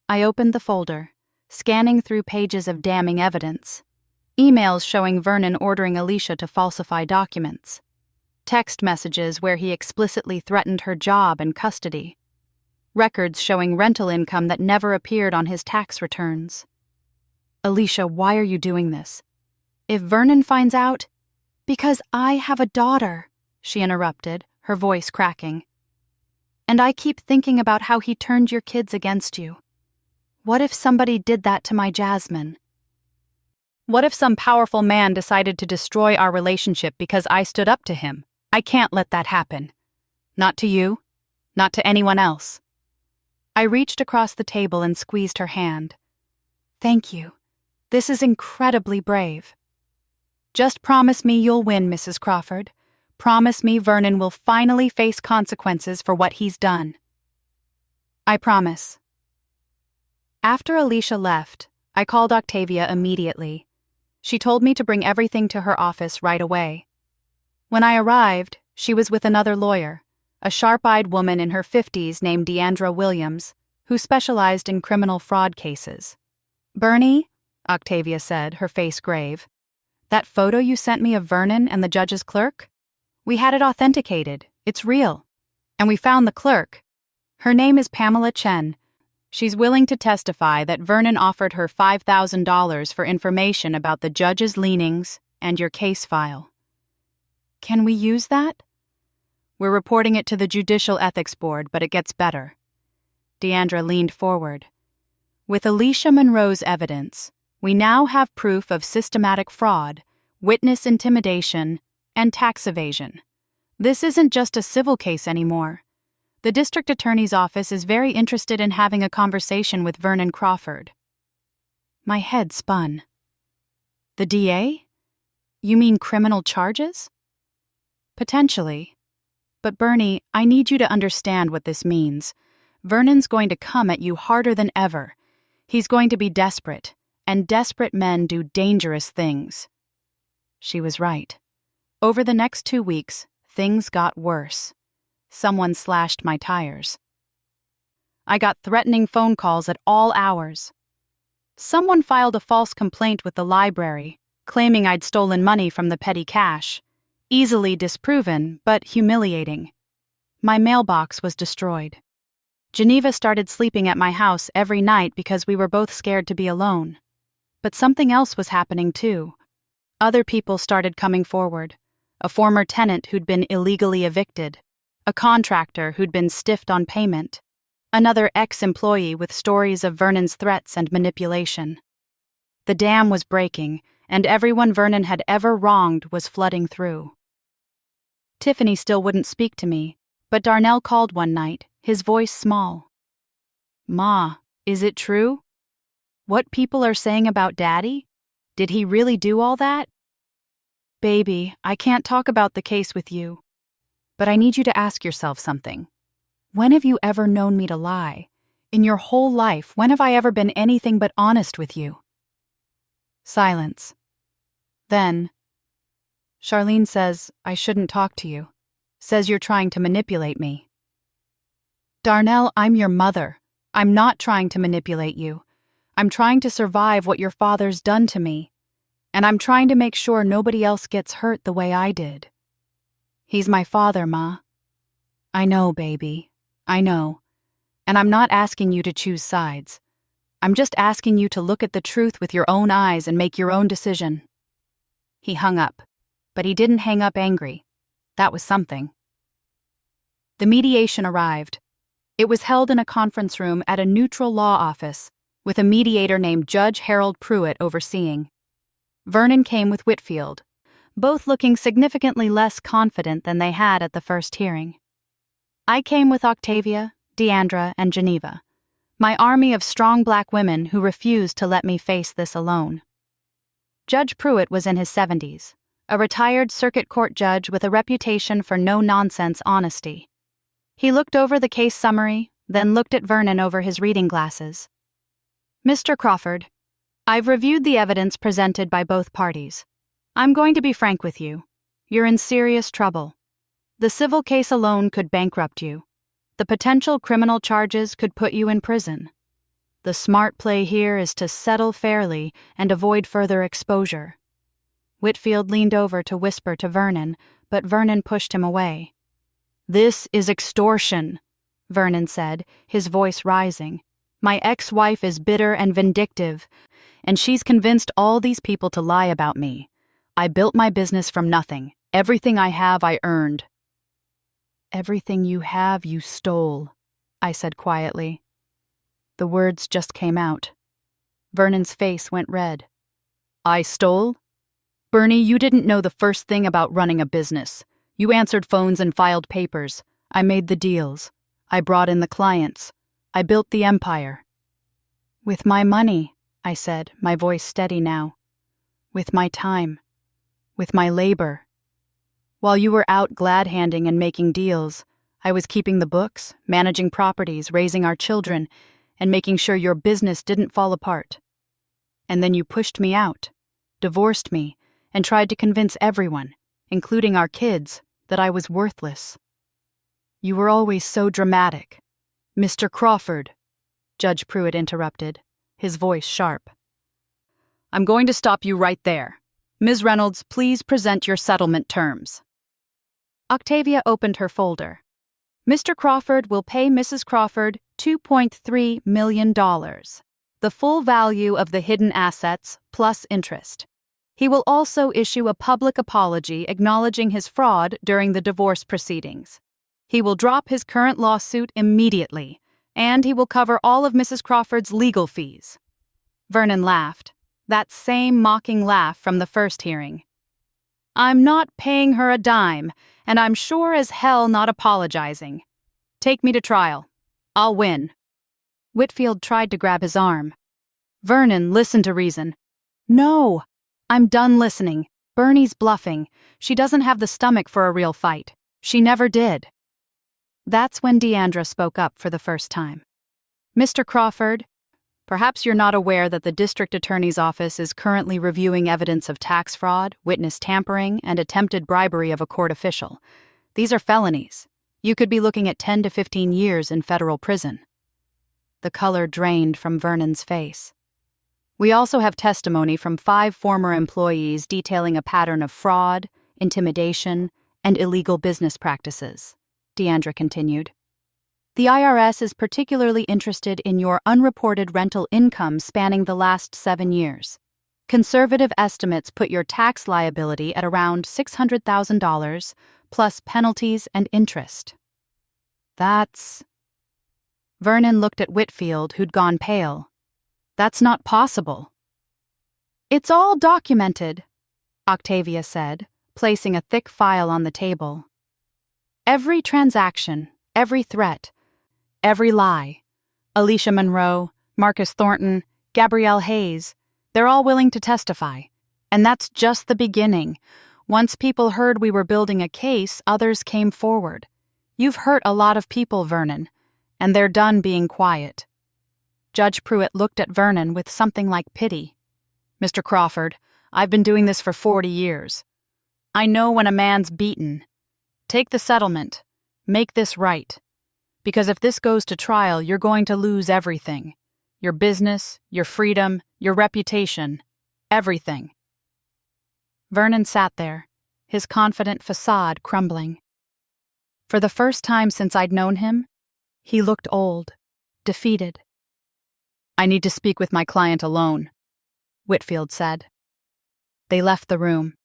Speaker 1: I opened the folder, scanning through pages of damning evidence. Emails showing Vernon ordering Alicia to falsify documents. Text messages where he explicitly threatened her job and custody. Records showing rental income that never appeared on his tax returns. Alicia, why are you doing this? If Vernon finds out... Because I have a daughter, she interrupted, her voice cracking. And I keep thinking about how he turned your kids against you. What if somebody did that to my Jasmine? What if some powerful man decided to destroy our relationship because I stood up to him? I can't let that happen. Not to you, not to anyone else. I reached across the table and squeezed her hand. Thank you. This is incredibly brave. Just promise me you'll win, Mrs. Crawford. Promise me Vernon will finally face consequences for what he's done. I promise. After Alicia left, I called Octavia immediately. She told me to bring everything to her office right away. When I arrived, she was with another lawyer, a sharp-eyed woman in her 50s named Deandra Williams, who specialized in criminal fraud cases. Bernie, Octavia said, her face grave, that photo you sent me of Vernon and the judge's clerk? We had it authenticated. It's real. And we found the clerk. Her name is Pamela Chen. She's willing to testify that Vernon offered her $5,000 for information about the judge's leanings and your case file. Can we use that? We're reporting it to the Judicial Ethics Board, but it gets better. Deandra leaned forward. With Alicia Monroe's evidence, we now have proof of systematic fraud, witness intimidation, and tax evasion. This isn't just a civil case anymore. The district attorney's office is very interested in having a conversation with Vernon Crawford. My head spun. The DA? You mean criminal charges? Potentially. But Bernie, I need you to understand what this means. Vernon's going to come at you harder than ever. He's going to be desperate, and desperate men do dangerous things. She was right. Over the next 2 weeks, things got worse. Someone slashed my tires. I got threatening phone calls at all hours. Someone filed a false complaint with the library, claiming I'd stolen money from the petty cash. Easily disproven, but humiliating. My mailbox was destroyed. Geneva started sleeping at my house every night because we were both scared to be alone. But something else was happening too. Other people started coming forward. A former tenant who'd been illegally evicted. A contractor who'd been stiffed on payment. Another ex-employee with stories of Vernon's threats and manipulation. The dam was breaking, and everyone Vernon had ever wronged was flooding through. Tiffany still wouldn't speak to me, but Darnell called one night, his voice small. "Ma, is it true? What people are saying about Daddy? Did he really do all that?" "Baby, I can't talk about the case with you. But I need you to ask yourself something. When have you ever known me to lie? In your whole life, when have I ever been anything but honest with you?" Silence. Then, "Charlene says I shouldn't talk to you. Says you're trying to manipulate me." "Darnell, I'm your mother. I'm not trying to manipulate you. I'm trying to survive what your father's done to me. And I'm trying to make sure nobody else gets hurt the way I did. He's my father, Ma." "I know, baby. I know. And I'm not asking you to choose sides. I'm just asking you to look at the truth with your own eyes and make your own decision." He hung up, but he didn't hang up angry. That was something. The mediation arrived. It was held in a conference room at a neutral law office, with a mediator named Judge Harold Pruitt overseeing. Vernon came with Whitfield, both looking significantly less confident than they had at the first hearing. I came with Octavia, Deandra, and Geneva, my army of strong black women who refused to let me face this alone. Judge Pruitt was in his 70s, a retired circuit court judge with a reputation for no-nonsense honesty. He looked over the case summary, then looked at Vernon over his reading glasses. "Mr. Crawford, I've reviewed the evidence presented by both parties. I'm going to be frank with you. You're in serious trouble. The civil case alone could bankrupt you. The potential criminal charges could put you in prison. The smart play here is to settle fairly and avoid further exposure." Whitfield leaned over to whisper to Vernon, but Vernon pushed him away. "This is extortion," Vernon said, his voice rising. "My ex-wife is bitter and vindictive, and she's convinced all these people to lie about me. I built my business from nothing. Everything I have, I earned." "Everything you have, you stole," I said quietly. The words just came out. Vernon's face went red. "I stole? Bernie, you didn't know the first thing about running a business. You answered phones and filed papers. I made the deals. I brought in the clients. I built the empire." "With my money," I said, my voice steady now. "With my time. With my labor. While you were out glad-handing and making deals, I was keeping the books, managing properties, raising our children, and making sure your business didn't fall apart. And then you pushed me out, divorced me, and tried to convince everyone, including our kids, that I was worthless. You were always so dramatic." "Mr. Crawford," Judge Pruitt interrupted, his voice sharp. "I'm going to stop you right there. Ms. Reynolds, please present your settlement terms." Octavia opened her folder. "Mr. Crawford will pay Mrs. Crawford $2.3 million, the full value of the hidden assets plus interest. He will also issue a public apology acknowledging his fraud during the divorce proceedings. He will drop his current lawsuit immediately, and he will cover all of Mrs. Crawford's legal fees." Vernon laughed, that same mocking laugh from the first hearing. "I'm not paying her a dime, and I'm sure as hell not apologizing. Take me to trial. I'll win." Whitfield tried to grab his arm. "Vernon, listen to reason." "No, I'm done listening. Bernie's bluffing. She doesn't have the stomach for a real fight. She never did." That's when Deandra spoke up for the first time. "Mr. Crawford, perhaps you're not aware that the district attorney's office is currently reviewing evidence of tax fraud, witness tampering, and attempted bribery of a court official. These are felonies. You could be looking at 10 to 15 years in federal prison." The color drained from Vernon's face. "We also have testimony from 5 former employees detailing a pattern of fraud, intimidation, and illegal business practices," Deandra continued. "The IRS is particularly interested in your unreported rental income spanning the last 7 years. Conservative estimates put your tax liability at around $600,000, plus penalties and interest." "That's..." Vernon looked at Whitfield, who'd gone pale. "That's not possible." "It's all documented," Octavia said, placing a thick file on the table. "Every transaction, every threat, every lie. Alicia Monroe, Marcus Thornton, Gabrielle Hayes, they're all willing to testify. And that's just the beginning. Once people heard we were building a case, others came forward. You've hurt a lot of people, Vernon, and they're done being quiet." Judge Pruitt looked at Vernon with something like pity. "Mr. Crawford, I've been doing this for 40 years. I know when a man's beaten. Take the settlement. Make this right. Because if this goes to trial, you're going to lose everything. Your business, your freedom, your reputation, everything." Vernon sat there, his confident facade crumbling. For the first time since I'd known him, he looked old, defeated. "I need to speak with my client alone," Whitfield said. They left the room.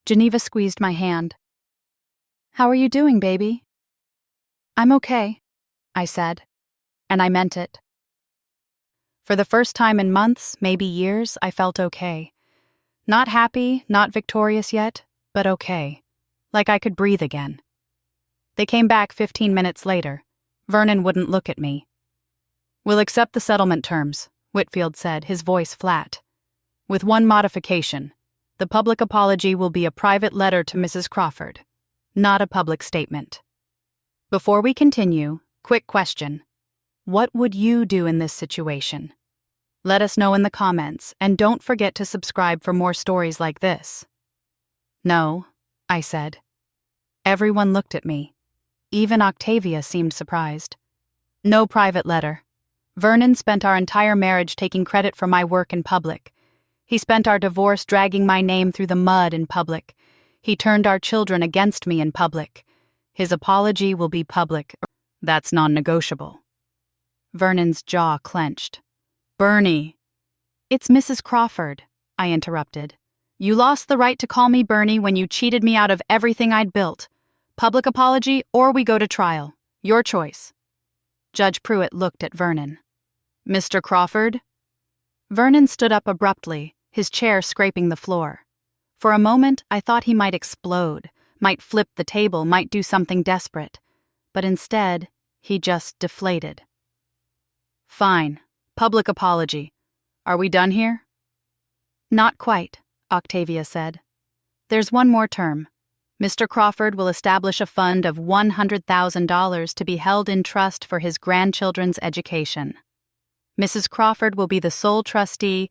Speaker 1: Geneva squeezed my hand. "How are you doing, baby?" "I'm okay," I said, and I meant it. For the first time in months, maybe years, I felt okay. Not happy, not victorious yet, but okay. Like I could breathe again. They came back 15 minutes later. Vernon wouldn't look at me. "We'll accept the settlement terms," Whitfield said, his voice flat. "With one modification. The public apology will be a private letter to Mrs. Crawford, not a public statement." Before we continue, quick question. What would you do in this situation? Let us know in the comments, and don't forget to subscribe for more stories like this. "No," I said. Everyone looked at me. Even Octavia seemed surprised. "No private letter. Vernon spent our entire marriage taking credit for my work in public. He spent our divorce dragging my name through the mud in public. He turned our children against me in public. His apology will be public. That's non-negotiable." Vernon's jaw clenched. "Bernie." "It's Mrs. Crawford," I interrupted. "You lost the right to call me Bernie when you cheated me out of everything I'd built. Public apology or we go to trial. Your choice." Judge Pruitt looked at Vernon. "Mr. Crawford?" Vernon stood up abruptly, his chair scraping the floor. For a moment, I thought he might explode, might flip the table, might do something desperate. But instead, he just deflated. "Fine. Public apology. Are we done here?" "Not quite," Octavia said. "There's one more term. Mr. Crawford will establish a fund of $100,000 to be held in trust for his grandchildren's education. Mrs. Crawford will be the sole trustee,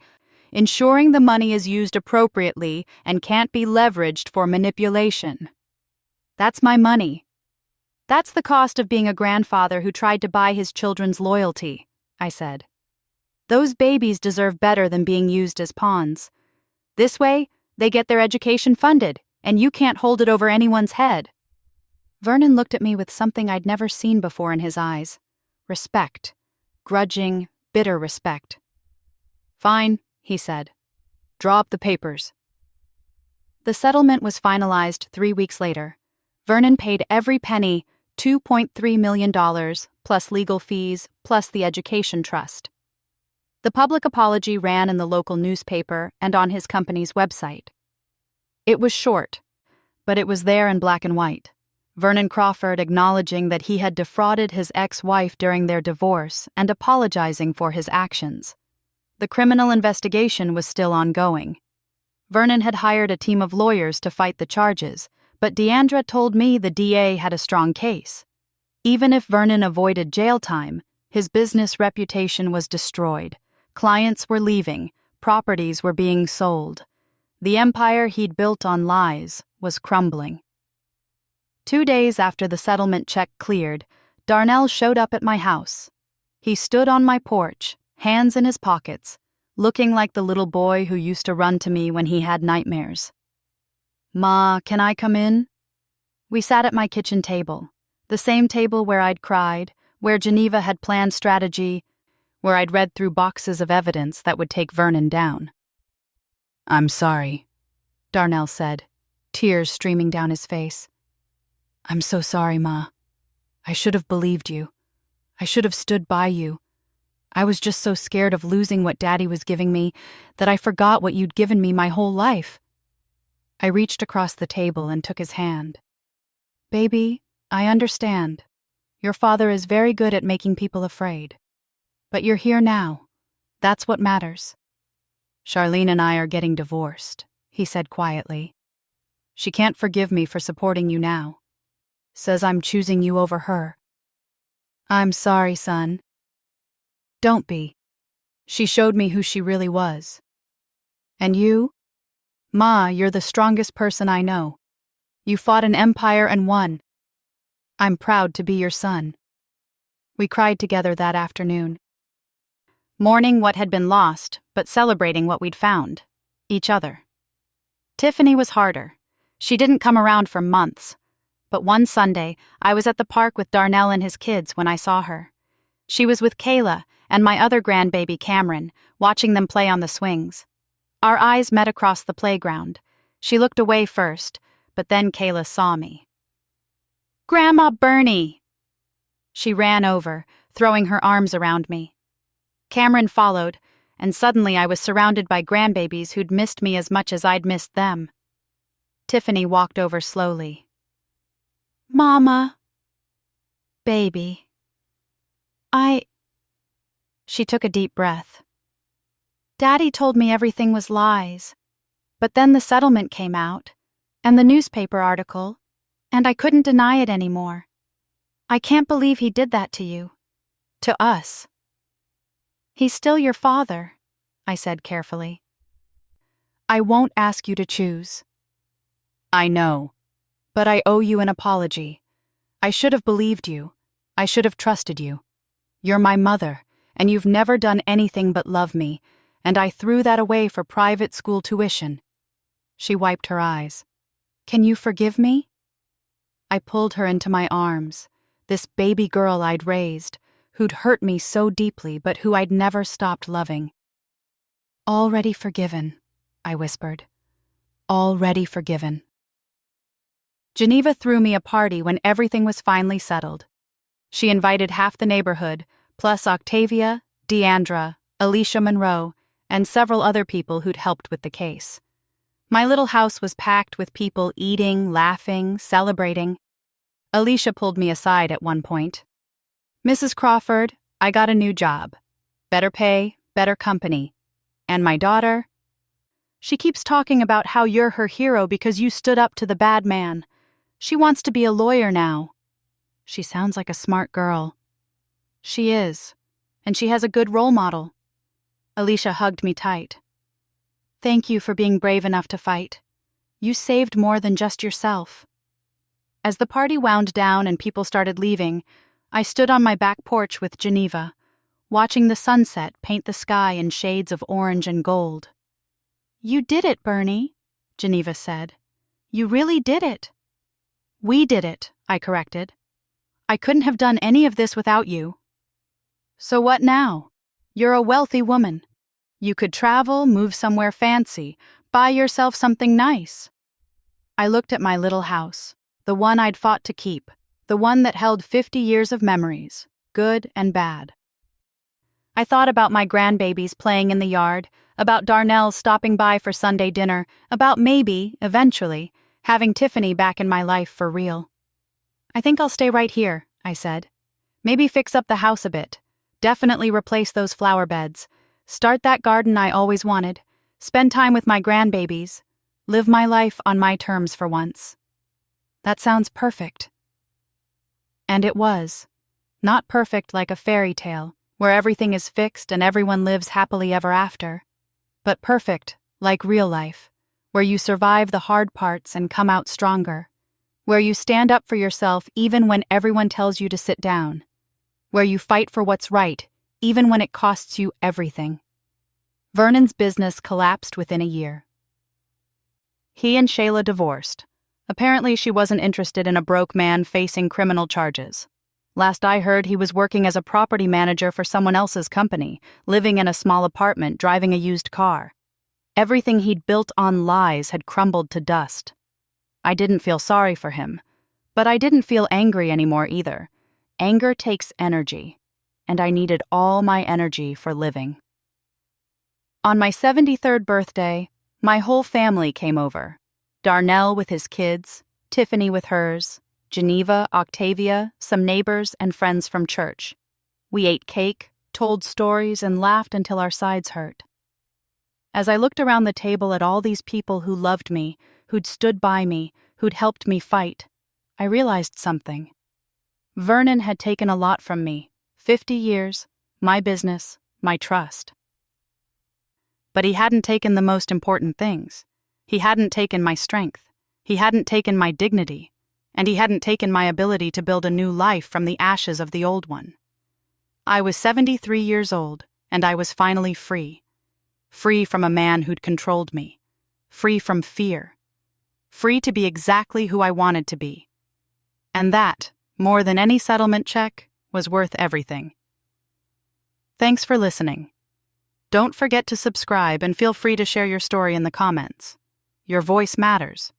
Speaker 1: ensuring the money is used appropriately and can't be leveraged for manipulation. That's my money. That's the cost of being a grandfather who tried to buy his children's loyalty," I said. "Those babies deserve better than being used as pawns. This way, they get their education funded, and you can't hold it over anyone's head." Vernon looked at me with something I'd never seen before in his eyes. Respect. Grudging, bitter respect. "Fine," he said. "Draw up the papers." The settlement was finalized 3 weeks later. Vernon paid every penny, $2.3 million, plus legal fees, plus the education trust. The public apology ran in the local newspaper and on his company's website. It was short, but it was there in black and white. Vernon Crawford acknowledging that he had defrauded his ex-wife during their divorce and apologizing for his actions. The criminal investigation was still ongoing. Vernon had hired a team of lawyers to fight the charges, but Deandra told me the DA had a strong case. Even if Vernon avoided jail time, his business reputation was destroyed. Clients were leaving, properties were being sold. The empire he'd built on lies was crumbling. 2 days after the settlement check cleared, Darnell showed up at my house. He stood on my porch, hands in his pockets, looking like the little boy who used to run to me when he had nightmares. "Ma, can I come in?" We sat at my kitchen table, the same table where I'd cried, where Geneva had planned strategy, where I'd read through boxes of evidence that would take Vernon down. "I'm sorry," Darnell said, tears streaming down his face. "I'm so sorry, Ma. I should have believed you. I should have stood by you. I was just so scared of losing what Daddy was giving me that I forgot what you'd given me my whole life. I reached across the table and took his hand. Baby, I understand. Your father is very good at making people afraid. But you're here now. That's what matters. Charlene and I are getting divorced, he said quietly. She can't forgive me for supporting you now. Says I'm choosing you over her. I'm sorry, son. Don't be. She showed me who she really was. And you? Ma, you're the strongest person I know. You fought an empire and won. I'm proud to be your son. We cried together that afternoon. Mourning what had been lost, but celebrating what we'd found. Each other. Tiffany was harder. She didn't come around for months. But one Sunday, I was at the park with Darnell and his kids when I saw her. She was with Kayla and my other grandbaby Cameron, watching them play on the swings. Our eyes met across the playground. She looked away first, but then Kayla saw me. Grandma Bernie! She ran over, throwing her arms around me. Cameron followed, and suddenly I was surrounded by grandbabies who'd missed me as much as I'd missed them. Tiffany walked over slowly. Mama. Baby. She took a deep breath. Daddy told me everything was lies. But then the settlement came out, and the newspaper article, and I couldn't deny it anymore. I can't believe he did that to you. To us. He's still your father, I said carefully. I won't ask you to choose. I know, but I owe you an apology. I should have believed you. I should have trusted you. You're my mother, and you've never done anything but love me, and I threw that away for private school tuition. She wiped her eyes. Can you forgive me? I pulled her into my arms, this baby girl I'd raised, who'd hurt me so deeply but who I'd never stopped loving. Already forgiven, I whispered. Already forgiven. Geneva threw me a party when everything was finally settled. She invited half the neighborhood, plus Octavia, Deandra, Alicia Monroe, and several other people who'd helped with the case. My little house was packed with people eating, laughing, celebrating. Alicia pulled me aside at one point. Mrs. Crawford, I got a new job. Better pay, better company. And my daughter? She keeps talking about how you're her hero because you stood up to the bad man. She wants to be a lawyer now. She sounds like a smart girl. She is, and she has a good role model. Alicia hugged me tight. Thank you for being brave enough to fight. You saved more than just yourself. As the party wound down and people started leaving, I stood on my back porch with Geneva, watching the sunset paint the sky in shades of orange and gold. You did it, Bernie, Geneva said. You really did it. We did it, I corrected. I couldn't have done any of this without you. So what now? You're a wealthy woman. You could travel, move somewhere fancy, buy yourself something nice. I looked at my little house, the one I'd fought to keep, the one that held 50 years of memories, good and bad. I thought about my grandbabies playing in the yard, about Darnell stopping by for Sunday dinner, about maybe, eventually, having Tiffany back in my life for real. I think I'll stay right here, I said. Maybe fix up the house a bit. Definitely replace those flower beds. Start that garden I always wanted. Spend time with my grandbabies. Live my life on my terms for once. That sounds perfect. And it was. Not perfect like a fairy tale, where everything is fixed and everyone lives happily ever after. But perfect, like real life, where you survive the hard parts and come out stronger. Where you stand up for yourself even when everyone tells you to sit down. Where you fight for what's right, even when it costs you everything. Vernon's business collapsed within a year. He and Shayla divorced. Apparently she wasn't interested in a broke man facing criminal charges. Last I heard, he was working as a property manager for someone else's company, living in a small apartment, driving a used car. Everything he'd built on lies had crumbled to dust. I didn't feel sorry for him, but I didn't feel angry anymore either. Anger takes energy. and I needed all my energy for living. On my 73rd birthday, my whole family came over. Darnell with his kids, Tiffany with hers, Geneva, Octavia, some neighbors, and friends from church. We ate cake, told stories, and laughed until our sides hurt. As I looked around the table at all these people who loved me, who'd stood by me, who'd helped me fight, I realized something. Vernon had taken a lot from me, 50 years, my business, my trust. But he hadn't taken the most important things. He hadn't taken my strength. He hadn't taken my dignity. And he hadn't taken my ability to build a new life from the ashes of the old one. I was 73 years old, and I was finally free. Free from a man who'd controlled me. Free from fear. Free to be exactly who I wanted to be. And that, more than any settlement check, was worth everything. Thanks for listening. Don't forget to subscribe and feel free to share your story in the comments. Your voice matters.